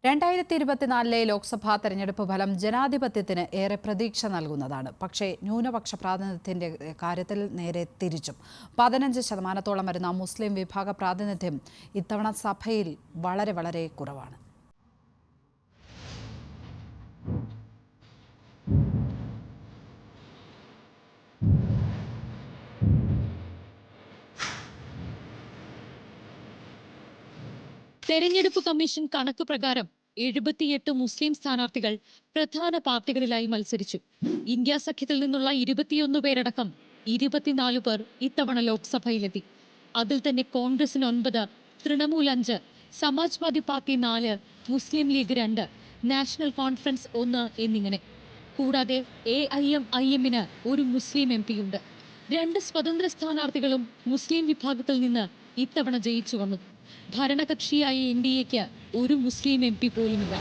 2024 ലോക്സഭാ തെരഞ്ഞെടുപ്പ് ഫലം ജനാധിപത്യത്തിന് ഏറെ പ്രതീക്ഷ നൽകുന്നതാണ്. പക്ഷേ ന്യൂനപക്ഷ പ്രാതിനിധ്യത്തിന്റെ കാര്യത്തിൽ നേരെ തിരിച്ചും 15% വരുന്ന മുസ്ലിം വിഭാഗ പ്രാതിനിധ്യം ഇത്തവണ സഭയിൽ വളരെ കുറവാണ്. തെരഞ്ഞെടുപ്പ് കമ്മീഷൻ കണക്ക് പ്രകാരം 78 മുസ്ലിം സ്ഥാനാർത്ഥികൾ പ്രധാന പാർട്ടികളിലായി മത്സരിച്ചു. ഇന്ത്യ സഖ്യത്തിൽ നിന്നുള്ള 21 പേരടക്കം 24 പേർ ഇത്തവണ ലോക്സഭയിലെത്തി. അതിൽ തന്നെ കോൺഗ്രസിന് 9, തൃണമൂൽ 5, സമാജ്വാദി പാർട്ടി 4, മുസ്ലിം ലീഗ് 2, നാഷണൽ കോൺഫറൻസ് 1 എന്നിങ്ങനെ. കൂടാതെ AIMIMന് ഒരു മുസ്ലിം MP യുണ്ട്. 2 സ്വതന്ത്ര സ്ഥാനാർത്ഥികളും മുസ്ലിം വിഭാഗത്തിൽ നിന്ന് ഇത്തവണ ജയിച്ചു വന്നു. ഭരണകക്ഷിയായ NDAക്ക് ഒരു മുസ്ലിം MP പോലുമില്ല.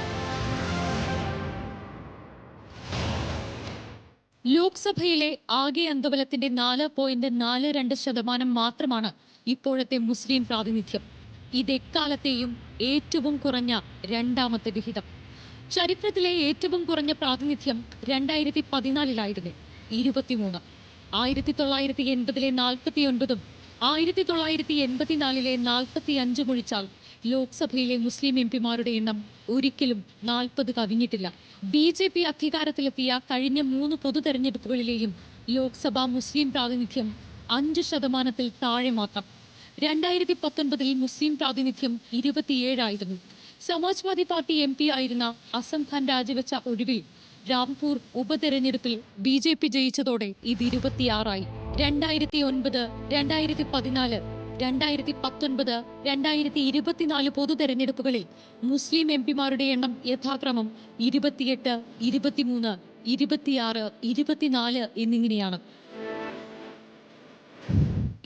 ലോക്സഭയിലെ ആകെ അംഗബലത്തിന്റെ 4.42% മാത്രമാണ് ഇപ്പോഴത്തെ മുസ്ലിം പ്രാതിനിധ്യം. ഇത് എക്കാലത്തെയും ഏറ്റവും കുറഞ്ഞ രണ്ടാമത്തെ വിഹിതം. ചരിത്രത്തിലെ ഏറ്റവും കുറഞ്ഞ പ്രാതിനിധ്യം 2014 23, 1980 49, 1984 45 ഒഴിച്ചാൽ ലോക്സഭയിലെ മുസ്ലിം MPമാരുടെ എണ്ണം ഒരിക്കലും 40 കവിഞ്ഞിട്ടില്ല. BJP അധികാരത്തിലെത്തിയ കഴിഞ്ഞ 3 പൊതു തെരഞ്ഞെടുപ്പുകളിലെയും ലോക്സഭാ മുസ്ലിം പ്രാതിനിധ്യം 5%-ൽ താഴെ മാത്രം. 2019 മുസ്ലിം പ്രാതിനിധ്യം 27 സമാജ്വാദി പാർട്ടി MP ആയിരുന്ന അസം ഖാൻ രാജിവെച്ച ഒഴിവിൽ രാംപൂർ ഉപതെരഞ്ഞെടുപ്പിൽ BJP ജയിച്ചതോടെ ഇത് 26. 2009, 2014, 2019, 2024 പൊതു തെരഞ്ഞെടുപ്പുകളിൽ മുസ്ലിം MPമാരുടെ എണ്ണം യഥാക്രമം 28, 23, 26, 24 എന്നിങ്ങനെയാണ്.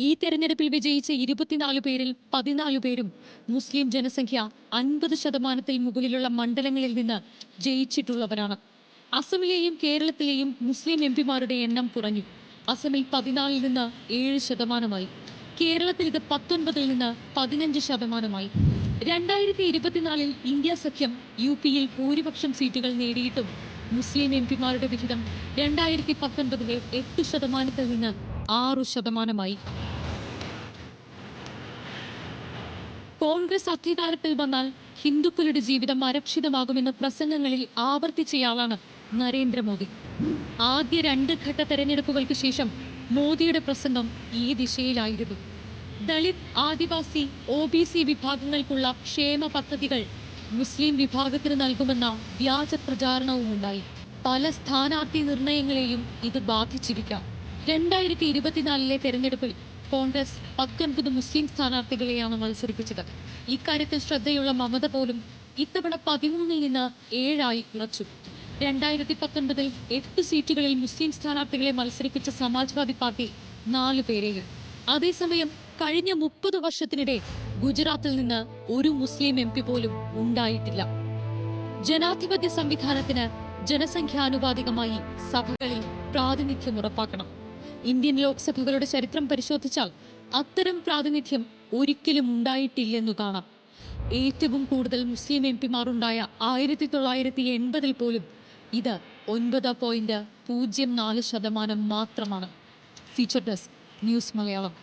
ഈ തെരഞ്ഞെടുപ്പിൽ വിജയിച്ച 24 പേരിൽ 14 പേരും മുസ്ലിം ജനസംഖ്യ 50%-ൽ മുകളിലുള്ള മണ്ഡലങ്ങളിൽ നിന്ന് ജയിച്ചിട്ടുള്ളവരാണ്. അസമിലെയും കേരളത്തിലെയും മുസ്ലിം MPമാരുടെ എണ്ണം കുറഞ്ഞു. അസമിൽ 14-ൽ നിന്ന് 7%, കേരളത്തിൽ ഇത് 19-ൽ നിന്ന് 15%. 2024 ഇന്ത്യ സഖ്യം UPയിൽ ഭൂരിപക്ഷം സീറ്റുകൾ നേടിയിട്ടും മുസ്ലിം MPമാരുടെ വിഹിതം 2019-ലെ 8%-ൽ നിന്ന് 6%. കോൺഗ്രസ് അധികാരത്തിൽ വന്നാൽ ഹിന്ദുക്കളുടെ ജീവിതം അരക്ഷിതമാകുമെന്ന പ്രസംഗങ്ങളിൽ ആവർത്തിച്ചയാളാണ് നരേന്ദ്രമോദി. ആദ്യ 2 ഘട്ട തെരഞ്ഞെടുപ്പുകൾക്ക് ശേഷം മോദിയുടെ പ്രസംഗം ഈ ദിശയിലായിരുന്നു. ദളിത്, ആദിവാസി, OBC വിഭാഗങ്ങൾക്കുള്ള ക്ഷേമ പദ്ധതികൾ മുസ്ലിം വിഭാഗത്തിന് നൽകുമെന്ന വ്യാജ പ്രചാരണവും ഉണ്ടായി. പല സ്ഥാനാർത്ഥി നിർണയങ്ങളെയും ഇത് ബാധിച്ചിരിക്കാം. 2024 തെരഞ്ഞെടുപ്പിൽ കോൺഗ്രസ് 19 മുസ്ലിം സ്ഥാനാർത്ഥികളെയാണ് മത്സരിപ്പിച്ചത്. ഇക്കാര്യത്തിൽ ശ്രദ്ധയുള്ള മമത പോലും ഇത്തവണ 13-ൽ നിന്ന് 7 കുറച്ചു. 2019 8 സീറ്റുകളിൽ മുസ്ലിം സ്ഥാനാർത്ഥികളെ മത്സരിപ്പിച്ച സമാജ്വാദി പാർട്ടി 4 പേരെയും. അതേസമയം കഴിഞ്ഞ 30 വർഷത്തിനിടെ ഗുജറാത്തിൽ നിന്ന് ഒരു മുസ്ലിം MP പോലും ഉണ്ടായിട്ടില്ല. ജനാധിപത്യ സംവിധാനത്തിന് ജനസംഖ്യാനുപാതികമായി സഭകളിൽ പ്രാതിനിധ്യം ഉറപ്പാക്കണം. ഇന്ത്യൻ ലോക്സഭകളുടെ ചരിത്രം പരിശോധിച്ചാൽ അത്തരം പ്രാതിനിധ്യം ഒരിക്കലും ഉണ്ടായിട്ടില്ലെന്നു കാണാം. ഏറ്റവും കൂടുതൽ മുസ്ലിം MPമാരുണ്ടായ 1980-ൽ പോലും ഇത് 9.04% മാത്രമാണ്. Feature desk, news Malayalam.